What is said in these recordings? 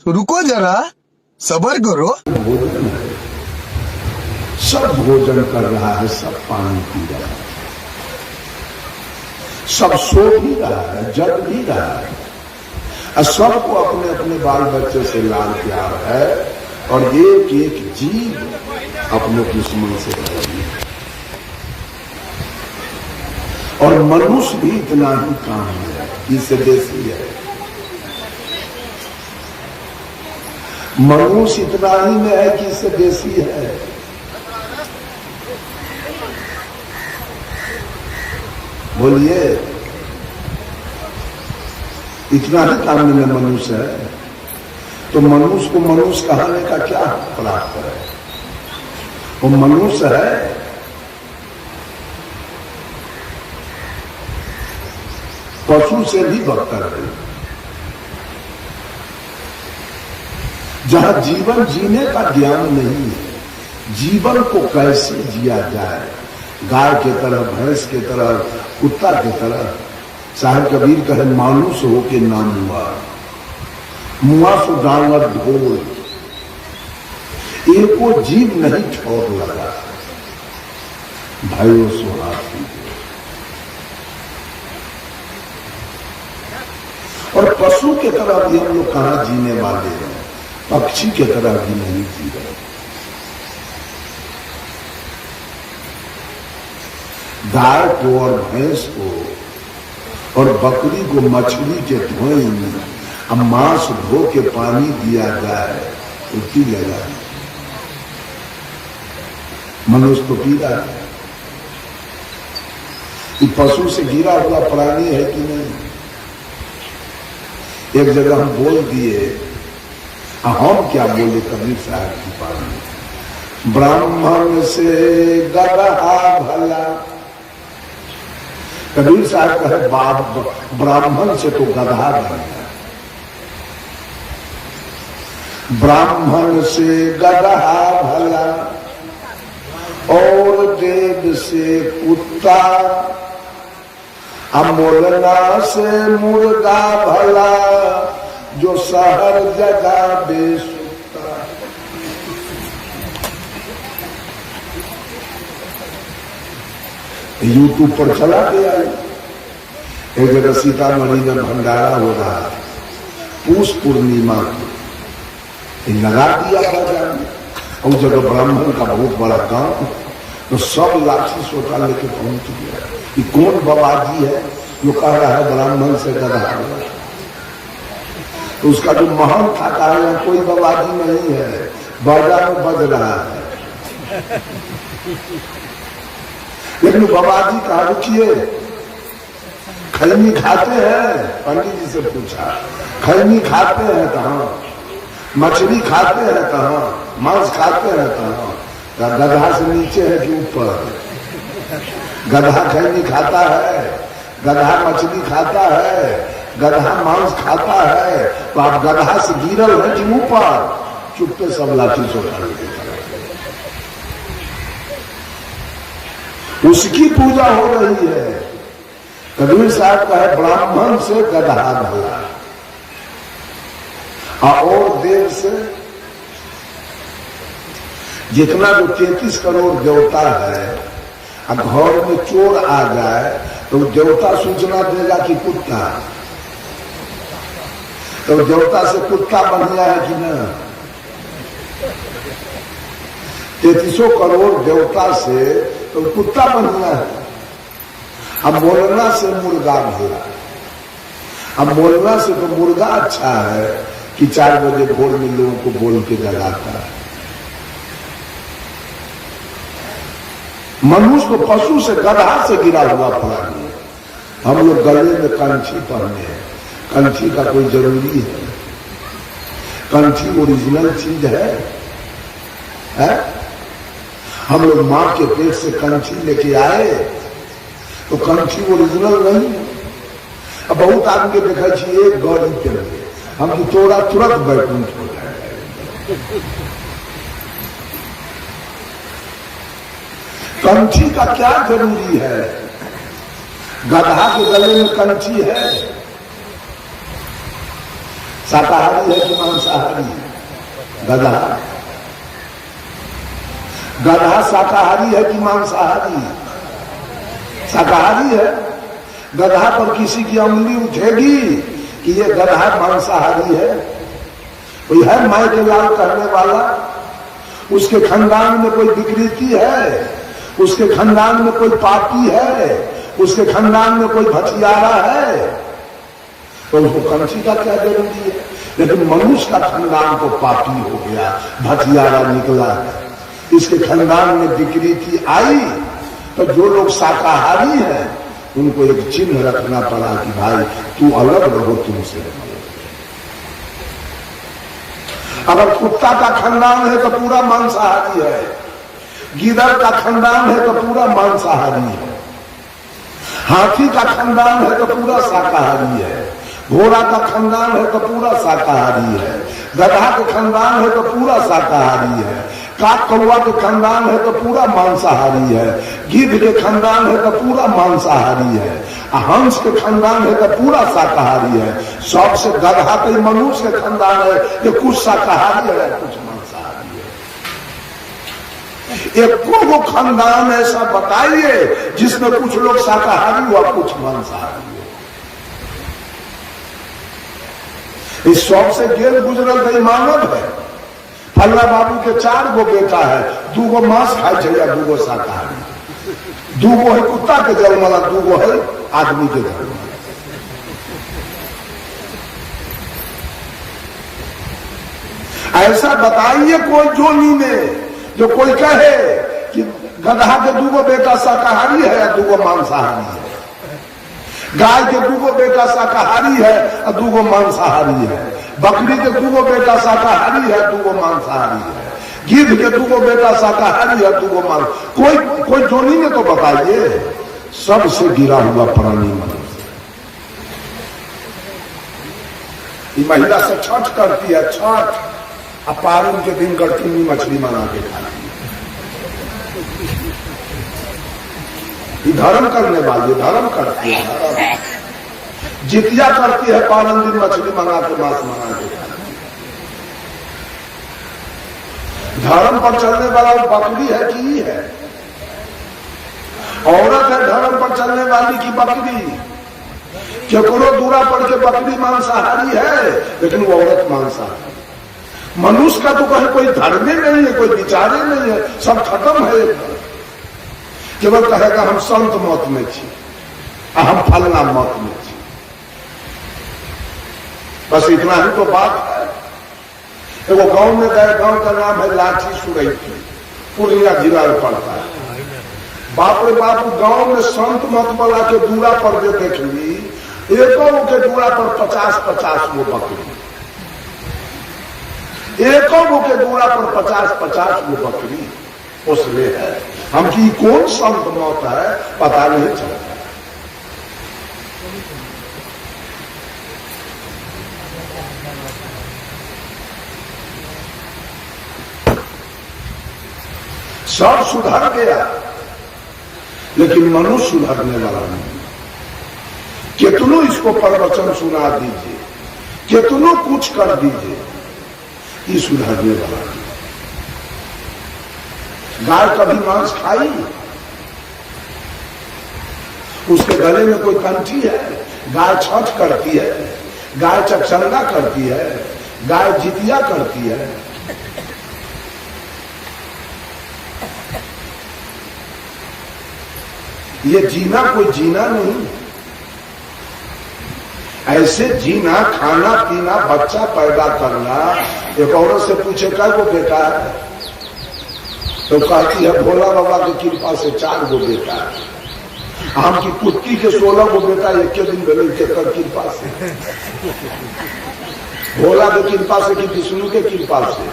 रुको जरा, सबर करो। भोजन है, सब भोजन कर रहा है, सब पानी पी रहा है, सब सो भी रहा है, जग भी रहा है, और सबको अपने अपने बाल बच्चे से लाल प्यार है, और एक एक जीव अपने दुश्मन से लड़ी है। और मनुष्य भी इतना ही काम है, इससे देसी है। मनुष्य इतना ही में है कि इससे देसी है। बोलिए, इतना ही काम में मनुष्य है, तो मनुष्य को मनुष्य कहने का क्या प्राप्त है? वो मनुष्य है। पशु से भी बदतर है। जहां जीवन जीने का ज्ञान नहीं है, जीवन को कैसे जिया जाए, गाय के तरह, भैंस के तरह, कुत्ता के तरह। साहब कबीर कहे, मानुष हो के नाम हुआ, मुआ सो डांगर ढोल, एको जीव नहीं ठोर लगा, भाइयों सो हाथी। और पशु के तरह भी हम लोग कहां जीने वाले हैं, पक्षी के तरह भी नहीं जी रहे। गाय को और भैंस को और बकरी को मछली के धोए में अब मांस धो के पानी दिया जाए तो पी लेगा। मनुष्य तो पी रहा है। ये पशु से गिरा हुआ प्राणी है कि नहीं? एक जगह हम बोल दिए, हम क्या बोले कबीर साहब की पानी, ब्राह्मण से गधा भला। कबीर साहब कहे, बाप ब्राह्मण से तो गधा बन गया, ब्राह्मण से गधा भला और देव से कुत्ता, अमोलना से मुर्गा भला, जो शहर जगह बेसुता। यूट्यूब पर चला गया। एक जगह सीतामढ़ी में भंडारा हो रहा है, पूष पूर्णिमा को लगा दिया था जाने। उस जगह ब्राह्मण का बहुत बड़ा गांव, तो सब लाठी सोटा लेके पहुंच गया। ये कौन बाबाजी है जो कह रहा है ब्राह्मण से गधा? तो उसका जो महल था कहा, कोई बाबाजी नहीं है, बाजार में बज रहा है। लेकिन बाबाजी कहा, रुकिए, खैनी खाते हैं? पंडित जी से पूछा, खैनी खाते हैं कहाँ? मछली खाते हैं कहाँ? मांस खाते हैं कहाँ? गधा से नीचे है कि ऊपर? गधा खैनी खाता है, गधा मछली खाता है, गधा मांस खाता है, तो आप गधा से गिरल है कि ऊपर? चुप्पे सब लाठी सोटा लेके उसकी पूजा हो रही है। कबीर साहब का है, ब्राह्मण से गधा भला और देव से। जितना जो 33 करोड़ देवता है, घर में चोर आ जाए तो देवता सूचना देगा कि कुत्ता, तो देवता से कुत्ता बढ़िया है कि ना? 33 करोड़ देवता से तो कुत्ता बढ़िया है। अब बोलना से मुर्गा भला, अब बोलना से तो मुर्गा अच्छा है कि 4 बजे भोर में लोगों को बोल के जगाता है। मनुष्य को पशु से, गधा से गिरा हुआ प्राणी है। हम लोग गले में कंठी पहने हैं, कंठी का कोई जरूरी है? कंठी ओरिजिनल चीज है? हम लोग मां के पेट से कंठी लेके आए तो कंठी ओरिजिनल नहीं। अब बहुत आदमी के देखा एक गौरी के लगे, हम की तोड़ा तुरंत बैकुंठ हो जाए। कंठी का क्या जरूरी है? गधा के गले में कंठी है। शाकाहारी है कि मांसाहारी? गधा। गधा शाकाहारी है कि मांसाहारी? शाकाहारी है। गधा पर किसी की उंगली उठेगी कि ये गधा मांसाहारी है? कोई है माई के लाल करने वाला? उसके खानदान में कोई विकृति है? उसके खानदान में कोई पापी है? उसके खानदान में कोई भटियारा है? तो उसको कंठी का क्या जरूरी है? लेकिन मनुष्य का खानदान तो पापी हो गया, भटियारा निकला है, इसके खानदान में विकृति आई, तो जो लोग शाकाहारी हैं उनको एक चिन्ह रखना पड़ा कि भाई तू अलग रहो तुमसे। अगर कुत्ता का खानदान है तो पूरा मांसाहारी है, गिदड़ का खानदान है तो पूरा मांसाहारी है, हाथी का खानदान है तो पूरा शाकाहारी है, घोड़ा का खानदान है तो पूरा शाकाहारी है, गधा के खानदान है तो पूरा शाकाहारी है, काक कौवा के खानदान है तो पूरा मांसाहारी है, गिद्ध के खानदान है तो पूरा मांसाहारी है, हंस के खानदान है तो पूरा शाकाहारी है। सबसे गधा के मनुष्य के खानदान है ये कुछ शाकाहारी है कुछ मांसाहारी है। एक वो खानदान ऐसा बताइए जिसमें कुछ लोग शाकाहारी हुआ कुछ मांसाहारी हो। इस शौक से गेल गुजरल तो मानव है। फल्ला बाबू के 4 गो बेटा है, 2 गो मांस खाए थे या 2 गो शाकाहारी, 2 गो है कुत्ता के जन्म वाला, 2 गो है आदमी के जन्म वाला। ऐसा बताइए कोई जोनी में जो कोई कहे कि गधा के 2 गो बेटा शाकाहारी है या 2 गो मांसाहारी है, गाय के 2 गो बेटा शाकाहारी है और 2 गो मांसाहारी है, बकरी के 2 गो बेटा शाकाहारी है 2 गो मांसाहारी है, गिद्ध के 2 गो बेटा शाकाहारी है 2 गो मांस। कोई जोनी में तो बताइए। सबसे गिरा हुआ प्राणी मनुष्य। महिला से छठ करती है, छठ अपारण के दिन गड़किनी मछली बना के खाती है। धर्म करने वाली धर्म करती है, जितिया करती है, पारण दिन मछली मंगा के मांस मंगा के खाती है। धर्म पर चलने वाला बकरी है कि है? औरत है धर्म पर चलने वाली की बकरी? केकरो दूरा पड़ के बकरी मांसाहारी है लेकिन वो औरत मांसाहारी। मनुष्य का तो कहीं कोई धर्म नहीं है, कोई विचारे नहीं है, सब खत्म है। केवल कहेगा हम संत मत में छी, हम फलना मत में छी, बस इतना ही तो बात है। वो गांव में गए, गांव का नाम है लाठी सुरैती, पूर्णिया जिला में पड़ता है। बाप रे बाप, गांव में संत मत वाला के दूरा पर जो देख ली, एक के दूरा पर 50-50 गो बकरी, एक के दूरा पर 50-50 गो बकरी उसमें है। हम की कौन संत मत है पता नहीं चलता। सब सुधर गया लेकिन मनुष्य सुधरने वाला नहीं। कितनों इसको प्रवचन सुना दीजिए, कितनों कुछ कर दीजिए, ये सुधरने वाला नहीं। गाय कभी मांस खाई? उसके गले में कोई कंठी है? गाय छठ करती है, गाय चकचंदा करती है, गाय जितिया करती है। ये जीना कोई जीना नहीं। ऐसे जीना, खाना पीना, बच्चा पैदा करना। एक औरत से पूछे क्या वो बेटा है, तो कहती है भोला बाबा की कृपा से 4 गो बेटा है। हम की कुत्ती के 16 गो बेटा एक के दिन गले के कृपा से, भोला की कृपा से कि विष्णु के कृपा से।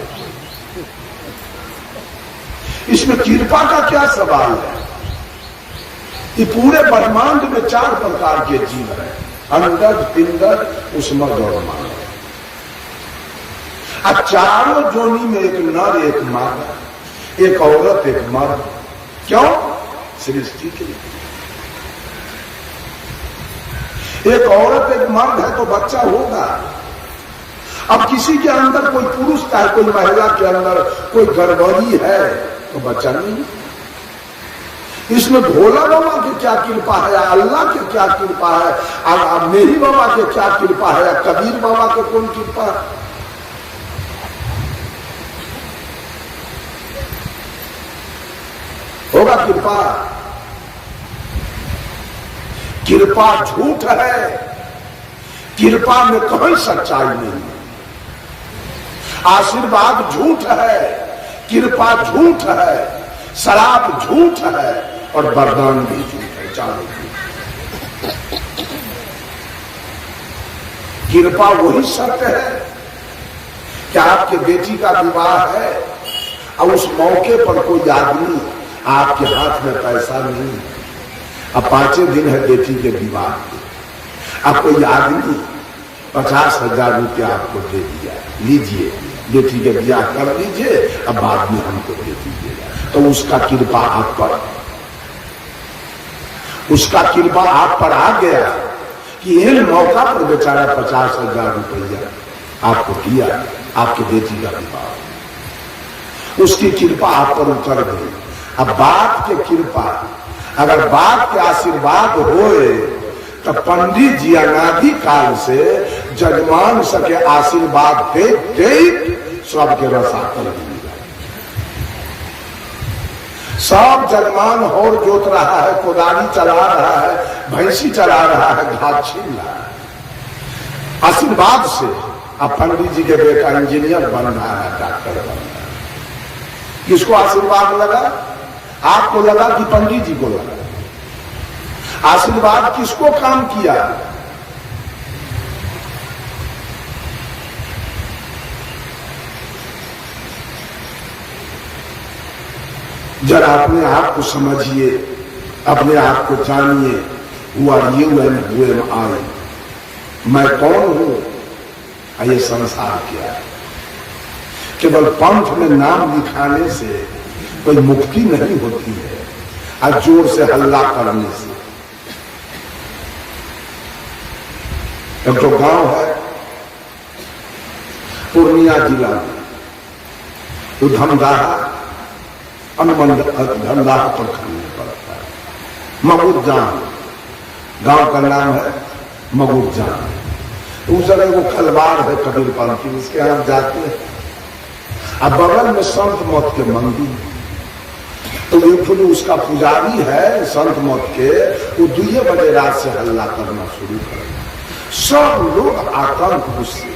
इसमें कृपा का क्या सवाल है? ये पूरे ब्रह्मांड में 4 प्रकार के जीव है, अंडज, पिंडज, उष्मज और मानव। अब चारों जोनी में एक नर एक मादा, एक औरत एक मर्द। क्यों? सृष्टि के लिए। एक औरत एक मर्द है तो बच्चा होगा, अब किसी के अंदर कोई पुरुष चाहे कोई महिला के अंदर कोई गड़बड़ी है तो बच्चा नहीं। इसमें भोला बाबा की क्या कृपा है या अल्लाह की क्या कृपा है, मेरी बाबा की क्या कृपा है या कबीर बाबा की कौन कृपा है? होगा कृपा? कृपा झूठ है, कृपा में कोई सच्चाई नहीं। आशीर्वाद झूठ है, कृपा झूठ है, शराब झूठ है और वरदान भी झूठ है। चारों कृपा वही सत्य है कि आपके बेटी का विवाह है और उस मौके पर कोई आदमी आपके हाथ में पैसा नहीं, अब 5 दिन है बेटी के विवाह के, अब कोई आदमी 50,000 रुपया आपको दे दिया, लीजिए बेटी के ब्याह कर लीजिए, अब बाद में हमको दे दीजिएगा, तो उसका कृपा आप पर, उसका कृपा आप पर आ गया कि इन मौका पर बेचारा 50,000 रुपया आपको दिया आपके बेटी का विवाह, उसकी कृपा आप पर उतर गई। अब बाप के कृपा, अगर बाप के आशीर्वाद होए तो पंडित जी अनादि काल से जजमान सके आशीर्वाद दे सबके रसा कर दिया। सब जजमान और जोत रहा है, कोदारी चला रहा है, भैंसी चला रहा है, घास छीन रहा है, आशीर्वाद से। अब पंडित जी के बेटा इंजीनियर बन रहा है, डॉक्टर बन रहा है, किसको आशीर्वाद लगा? आपको लगा कि पंडित जी को लगा? आशीर्वाद किसको काम किया? जरा अपने आप को समझिए, अपने आप को जानिए। हुआ ये हुए आए, मैं कौन हूं? ये संसार क्या है? केवल पंथ में नाम लिखाने से कोई मुक्ति नहीं होती है, और जोर से हल्ला करने से। एक जो गांव है पूर्णिया जिला में, धमदाहा धमदाहा प्रखंड में पड़ता है, मगुजान गांव का नाम है मगुजान। उस जगह वो खलवाड़ है कबीर पंथी, उसके यहाँ जाते हैं। अब बगल में संत मौत के मंदिर, तो एक उसका पुजारी है संत मौत के, वो 2 बजे रात से हल्ला करना शुरू कर। सब लोग आतंक उससे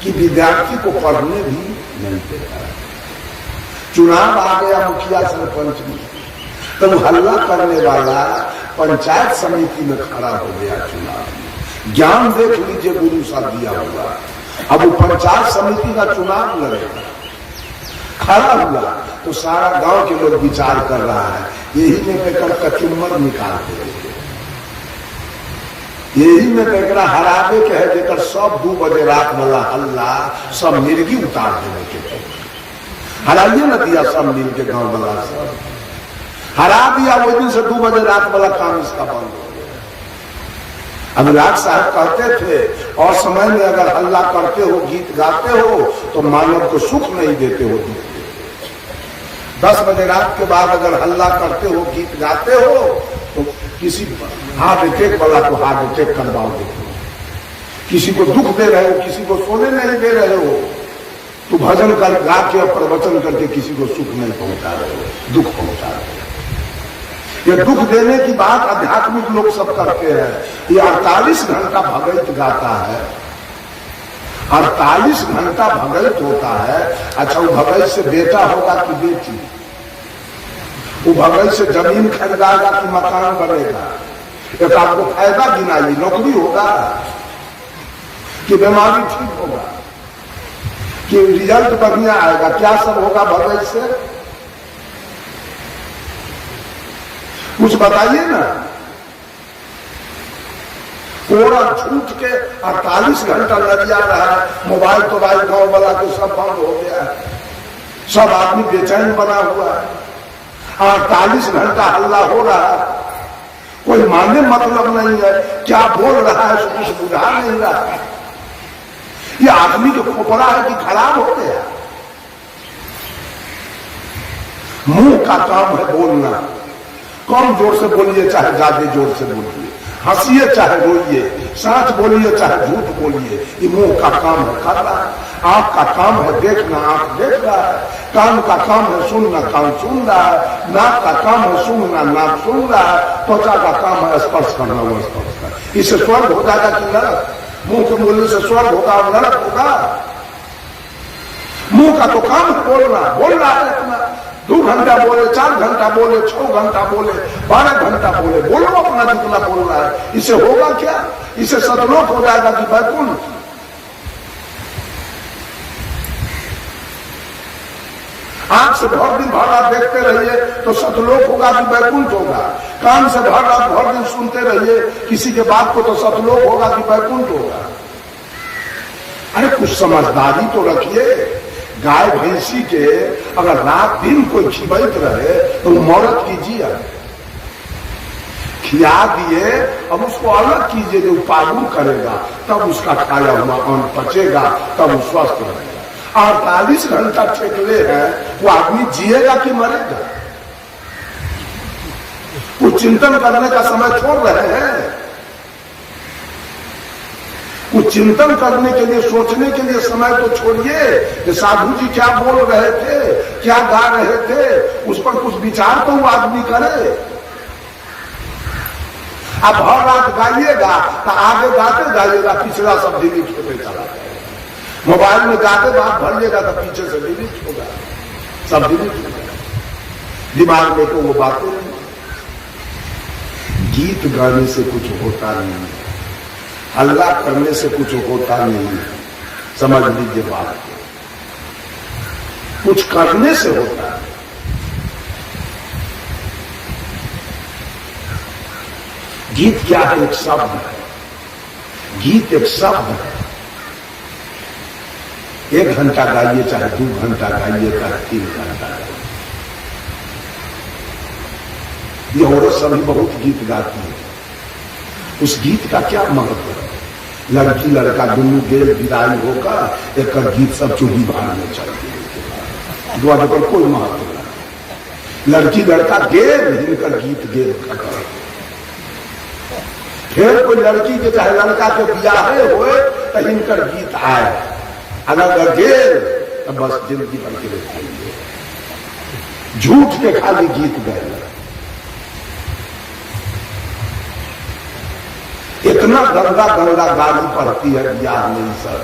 कि विद्यार्थी को पढ़ने भी नहीं देता। चुनाव आ गया मुखिया सरपंच में, तो हल्ला करने वाला पंचायत समिति में खड़ा हो गया चुनाव में। ज्ञान देख लीजिए गुरु साहब दिया हुआ। अब वो पंचायत समिति का चुनाव लड़ेगा, खड़ा हुआ तो सारा गांव के लोग विचार कर रहा है, यही में बेकर कचुम्बर निकाल दे, यही में बेकरा हराबे के है, देकर सब 2 बजे रात वाला हल्ला सब मिर्गी उतार देने के, हराइए न दिया सब मिल के गांव वाला सब हरा दिया। वही दिन से 2 बजे रात वाला काम इसका बंद हो गया। अभिलाष साहब कहते थे, और समय में अगर हल्ला करते हो, गीत गाते हो, तो मानव को सुख नहीं देते हो, 10 बजे रात के बाद अगर हल्ला करते हो, गीत गाते हो, तो किसी हार्ट अटैक वाला को हार्ट अटैक करवाओगे, किसी को दुख दे रहे हो, किसी को सोने नहीं दे रहे हो, तो भजन कर गा के प्रवचन करके किसी को सुख नहीं पहुंचा रहे हो, दुख पहुंचा रहे हो। ये दुख देने की बात आध्यात्मिक लोग सब करते हैं। ये 48 घंटा भगवत गाता है, 48 घंटा भगवत होता है। अच्छा, वो भगवत से बेटा होगा कि बेटी? वो भगवत से जमीन खरीदागा कि मकान बनेगा? एक आपको फायदा गिनाइए, नौकरी होगा कि बीमारी ठीक होगा कि रिजल्ट बढ़िया आएगा, क्या सब होगा भगवत से? कुछ बताइए ना। पूरा झूठ के 48 घंटा लग जा रहा है। मोबाइल गांव वाला के सब बंद हो गया है, सब आदमी बेचैन बना हुआ है, 48 घंटा हल्ला हो रहा है, कोई माने मतलब नहीं है, क्या बोल रहा है कुछ बुझा नहीं रहा है। ये आदमी जो खोपड़ा है कि खराब हो गया। मुंह का काम है बोलना, कम जोर से बोलिए चाहे ज्यादा जोर से बोलिए, हंसिए चाहे रोइए, सच बोलिए चाहे झूठ बोलिए, ये मुंह का काम है करना। आंख का काम है देखना, आंख देख रहा है। कान का काम है सुनना, कान सुन रहा है। नाक का काम है सुनना, नाक सुन रहा है। त्वचा का काम है स्पर्श करना, वो स्पर्श कर। इससे स्वर्ग हो जाएगा कि नरक? मुंह के बोलने से स्वर्ग होगा और नरक होगा? मुंह का तो काम है बोलना, बोल रहा है अपना। 2 घंटा बोले, 4 घंटा बोले, 6 घंटा बोले, 12 घंटा बोले, बोलो अपना जितना बोल रहा है। इससे होगा क्या? इससे सतलोक हो जाएगा कि वैकुंठ? आंख से भर दिन भर रात देखते रहिए तो सतलोक होगा कि वैकुंठ होगा? कान से भर दिन सुनते रहिए किसी के बात को तो सतलोक होगा कि वैकुंठ होगा? अरे कुछ समझदारी तो रखिए। गाय भैंसी के अगर रात दिन कोई खिबैत रहे तो मौरत कीजिए, खिला दिए, अब उसको अलग कीजिए जो पालन करेगा, तब उसका खाया हुआ अन्न पचेगा, तब वो स्वस्थ रहेगा। 48 घंटा ठेकले हैं, वो आदमी जिएगा कि मरेगा? कुछ चिंतन करने का समय छोड़ रहे हैं। कुछ चिंतन करने के लिए, सोचने के लिए समय तो छोड़िए कि साधु जी क्या बोल रहे थे, क्या गा रहे थे, उस पर कुछ विचार तो वो आदमी करे। अब हर रात गाइएगा तो आगे गाते जाइएगा, पिछला सब डिलीट होते चला जाएगा। मोबाइल में गाते बात भरिएगा तो पीछे से डिलीट होगा, सब डिलीट होगा। दिमाग में तो वो बातें नहीं। गीत गाने से कुछ होता नहीं, हल्ला करने से कुछ होता नहीं। समझ लीजिए बात को, कुछ करने से होता है। गीत क्या है? एक शब्द है। गीत एक शब्द है। 1 घंटा गाइए चाहे 2 घंटा गाइए चाहे 3 घंटा गाइए। ये औरत सभी बहुत गीत गाती है। उस गीत का क्या महत्व है? लड़की लड़का दोनों गेल विदाई होकर एक गीत सब चूड़ी भाड़ने चाहिए, द्वार पर कोई महत्व नहीं। लड़की लड़का गेल, इनका गीत गेल खत्म। फिर कोई लड़की के चाहे लड़का के ब्याहे हुए तो इनकर गीत आए, अगर गेल तो बस जिंदगी भर के लिए झूठ के खाली गीत गए। इतना गंदा गंदा गाली पड़ती है ब्याह में सर।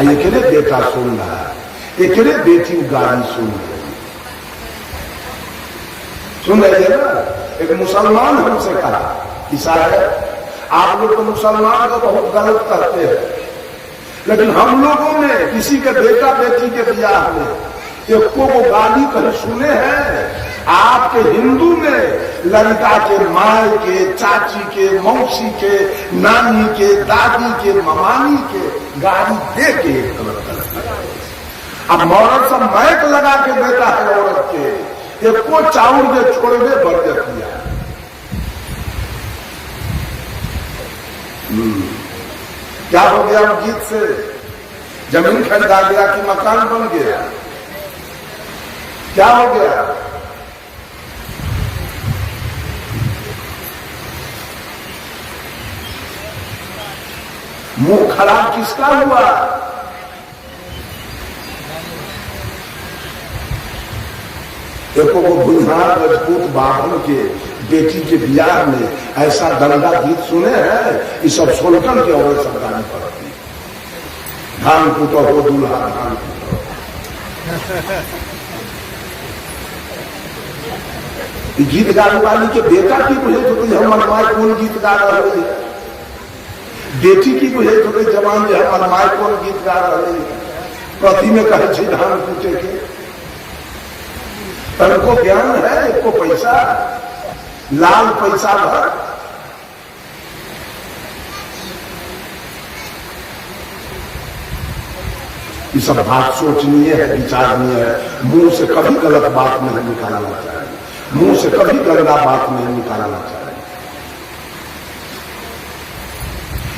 एकरे बेटा सुन रहा है, एकरे बेटी गाली सुन रही, सुन रही है ना। एक मुसलमान हमसे कहा कि साहब आप लोग तो मुसलमान को बहुत गलत करते हैं, लेकिन हम लोगों ने किसी के बेटा बेटी के ब्याह में एक को गाली कहीं सुने हैं? आपके हिंदू में लड़का के माए के, चाची के, मौसी के, नानी के, दादी के, ममानी के गाली दे के अब औरत सब मैक लगा के देता है औरत के, एक को चाउर के छोड़ने बढ़ जाती है। क्या हो गया गीत से? जमीन खरीदा गया कि मकान बन गया? क्या हो गया? मुंह खराब किसका हुआ? देखो वो बुनियाद राजपूत बाभन के बेटी के ब्याह में ऐसा दंगा गीत सुने हैं, ये सब सोलकन की औरत सब गाने पड़ती। धान कुटो हो दूल्हा धान कुटो। गीत गाने वाली के बेटा की बुझे तो हम मनमाय कौन गीत गा रहे हैं, बेटी की बुझे तो जवान जो है मनमाय कौन गीत गा रहे हैं। कथी में कहे धान कूटे के तनको ज्ञान है, एक को पैसा लाल पैसा भर। ये सब बात सोचनीय है, विचारणीय है। मुंह से कभी गलत बात नहीं निकालना चाहिए, मुंह से कभी गंदा बात नहीं निकालना चाहिए।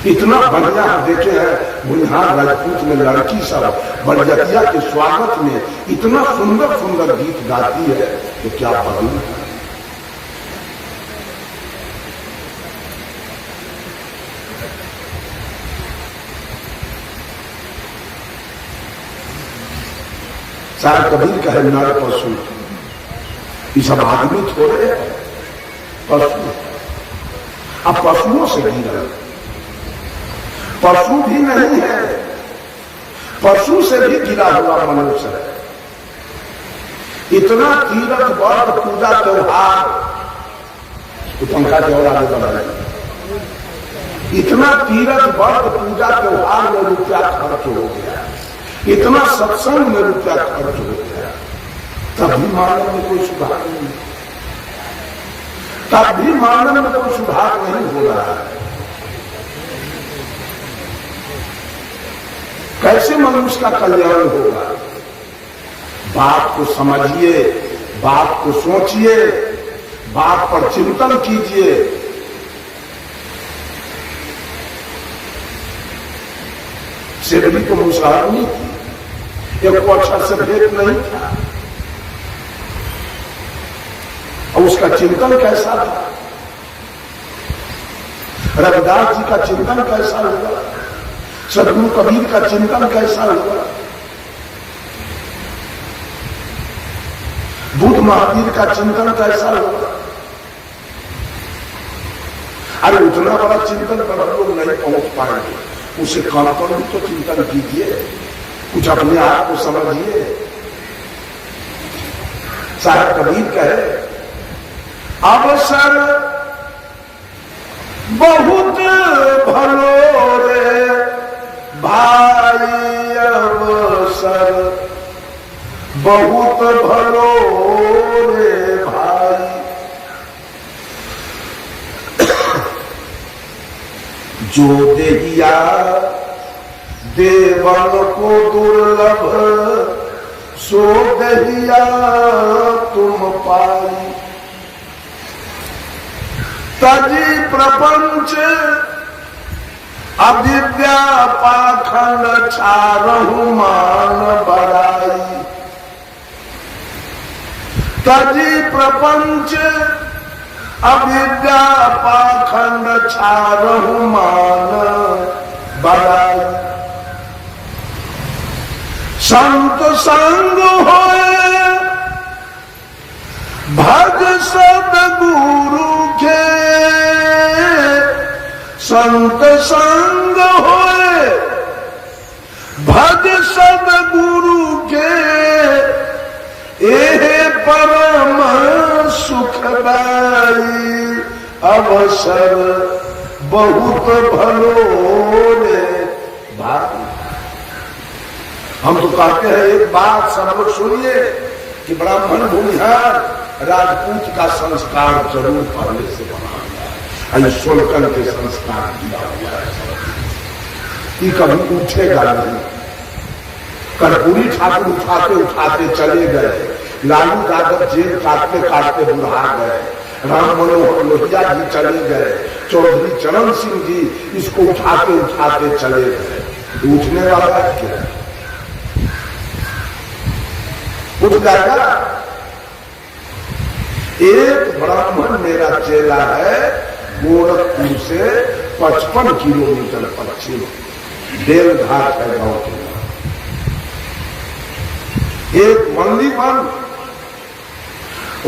इतना बढ़िया देखे हैं बुनिहार राजपूत में लड़की सब बड़जतिया के स्वागत में इतना सुंदर सुंदर गीत गाती है तो क्या पगली शायद कबीर कहे नर पशु ये सब आदमी थोड़े पशु अब पशुओं से गिरा पशु भी नहीं है पशु से भी गिरा हुआ मनुष्य है इतना तीरथ व्रत पूजा त्योहार पंखा त्योहार इतना तीरथ व्रत पूजा त्योहार में रुपया खर्च हो गया इतना सत्संग में रुपया खर्च हो गया तब भी मानव में कोई सुधार नहीं तब भी मानव में कोई सुधार नहीं हो रहा है कैसे मनुष्य का कल्याण होगा बात को समझिए बात को सोचिए बात पर चिंतन कीजिए सिरडी को मुसहरनी थी एक को अच्छा से भेद नहीं था और उसका चिंतन कैसा था रविदास जी का चिंतन कैसा हुआ सदगुरु कबीर का चिंतन कैसा हुआ बुद्ध महावीर का चिंतन कैसा हुआ अरे उतना बड़ा चिंतन पर हम लोग नहीं पहुंच पाएंगे उसे कम पर भी तो चिंतन कीजिए कुछ अपने आप को समझिए साहब कबीर कहे अवसर बहुत भलो रे भाई अवसर बहुत भलो रे भाई जो देहिया देवन को दुर्लभ सो दहिया तुम पाई तजी प्रपंच अविद्या पाखंड छारहु मान बड़ाई तजी प्रपंच अविद्या पाखंड छारहु मान बड़ाई संत संग होए भज सदगुरु के संत संग होए भज सदगुरु के एहे परम सुखदाई अवसर बहुत भलो रे भाई हम तो कहते हैं एक बात सब लोग सुनिए कि ब्राह्मण भूमिहार राजपूत का संस्कार जरूर पहले से बना हुआ है सोलकन के संस्कार किया हुआ है ये कभी उठेगा नहीं कर्पूरी ठाकुर उठाते उठाते चले गए लालू यादव जेल काटते काटते बुढ़ा गए राम मनोहर लोहिया जी चले गए चौधरी चरण सिंह जी इसको उठाते उठाते चले गए उठने वाला क्या उठ जाएगा एक ब्राह्मण मेरा चेला है गोरखपुर से 55 किलोमीटर पश्चिम बेलघाट है गांव के एक मंदिर बन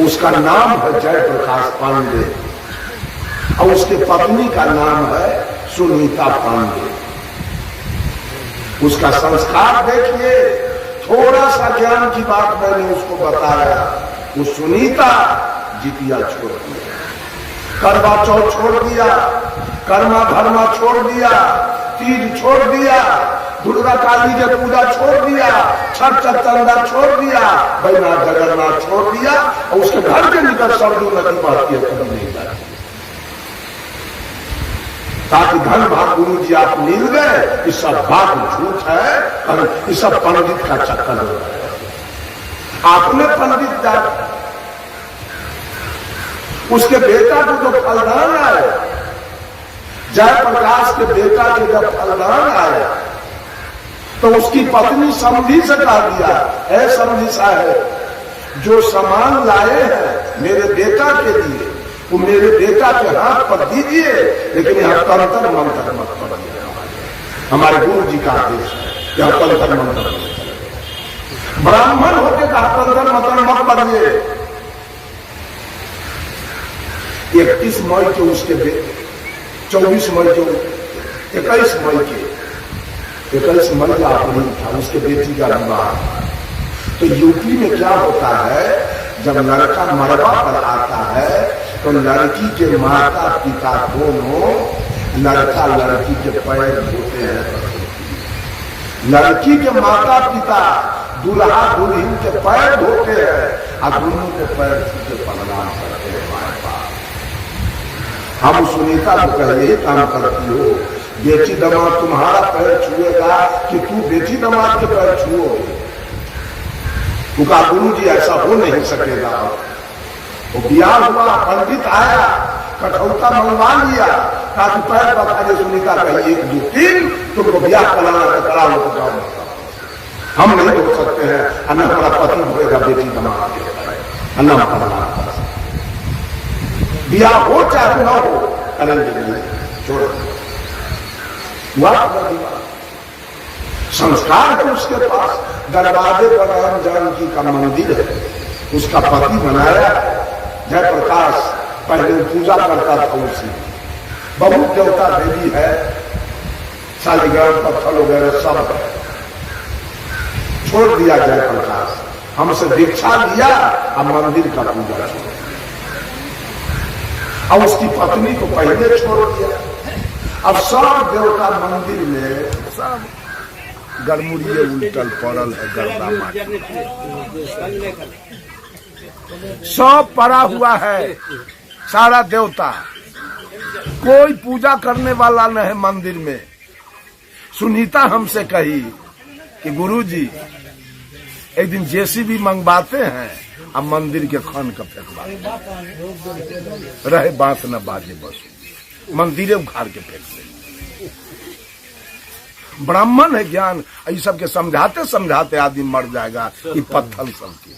उसका नाम है जयप्रकाश पांडे और उसके पत्नी का नाम है सुनीता पांडे उसका संस्कार देखिए थोड़ा सा ज्ञान की बात मैंने उसको बताया वो सुनीता जितिया छोड़ दिया करवा चौथ छोड़ दिया कर्मा धर्मा छोड़ दिया तीज छोड़ दिया दुर्गा काली के पूजा छोड़ दिया छठ चंदा छोड़ दिया बैनाथ जगन्नाथ छोड़ दिया और उसके घर के निकट सरदू नदी बहती है कभी नहीं जाती ताकि धन भाग गुरु जी आप मिल गए ये सब बात झूठ है और ये सब पंडित का चक्कर हो रहा है आपने पंडित जा उसके बेटा को जो फलदान है जयप्रकाश के बेटा के जब फलदान आया तो उसकी पत्नी समधी से कह दिया, ऐ समधी साहब जो सामान लाए हैं मेरे बेटा के लिए वो मेरे बेटा के हाथ पर दीजिए, लेकिन यहाँ तंत्र मंत्र मत पढ़िए। हमारे गुरु जी का आदेश है, यहाँ तंत्र मंत्र ब्राह्मण होके कहा तंत्र मंत्र मत पढ़िए। 31 मई के उसके बेटे 24 मई के 21 मई के 21 मई का अप्रैल था उसके बेटी का विवाह। तो यूपी में क्या होता है, जब लड़का मरवा पर आता है तो लड़की के माता पिता दोनों लड़का लड़की के पैर धोते हैं। लड़की के माता पिता दूल्हा दुल्हन के पैर धोते हैं और दोनों के पैर छूते प्रणाम करते हैं। हमारे पास हम सुनीता को पहले ही काम करती हो, बेटी दमाद तुम्हारा पैर छुएगा कि तू बेटी दमाद के पैर छुओगे? उनका गुरु जी ऐसा हो नहीं सकेगा। वो ब्याह हुआ, पंडित आया, कठौता मंगवा लिया, ताकि पैर बता सुनीता कही 1 2 3 तुमको ब्याह कराना है, करा लो तो जाओ। हम नहीं हो सकते हैं, अन्ना हमारा पति होगा बेटी दमाद के अन्ना हमारा ब्याह हो चाहे ना हो, करेंगे नहीं, छोड़ संस्कार है उसके पास। दरवाजे पर राम जानकी का मंदिर है, उसका पति बनाया जयप्रकाश, पहले पूजा करता था उसी। बहुत देवता देवी है, शालिग्राम पत्थर वगैरह सब छोड़ दिया जयप्रकाश, हमसे दीक्षा लिया अब मंदिर का पूजा छोड़। अब उसकी पत्नी को पहले छोड़ दिया। अब सब देवता मंदिर में सब गरमुड़िए उल्टल पड़ल है, गर्दा माटी सब पड़ा हुआ है। सारा देवता, कोई पूजा करने वाला न है मंदिर में। सुनीता हमसे कही कि गुरुजी एक दिन जेसीबी मंगवाते हैं, अब मंदिर के खन का फेंकवा रहे, बात न बाजे, बस मंदिरे उखाड़ के फेंक दे। ब्राह्मण है ज्ञान, ये सब के समझाते समझाते आदमी मर जाएगा। ये पत्थर सब के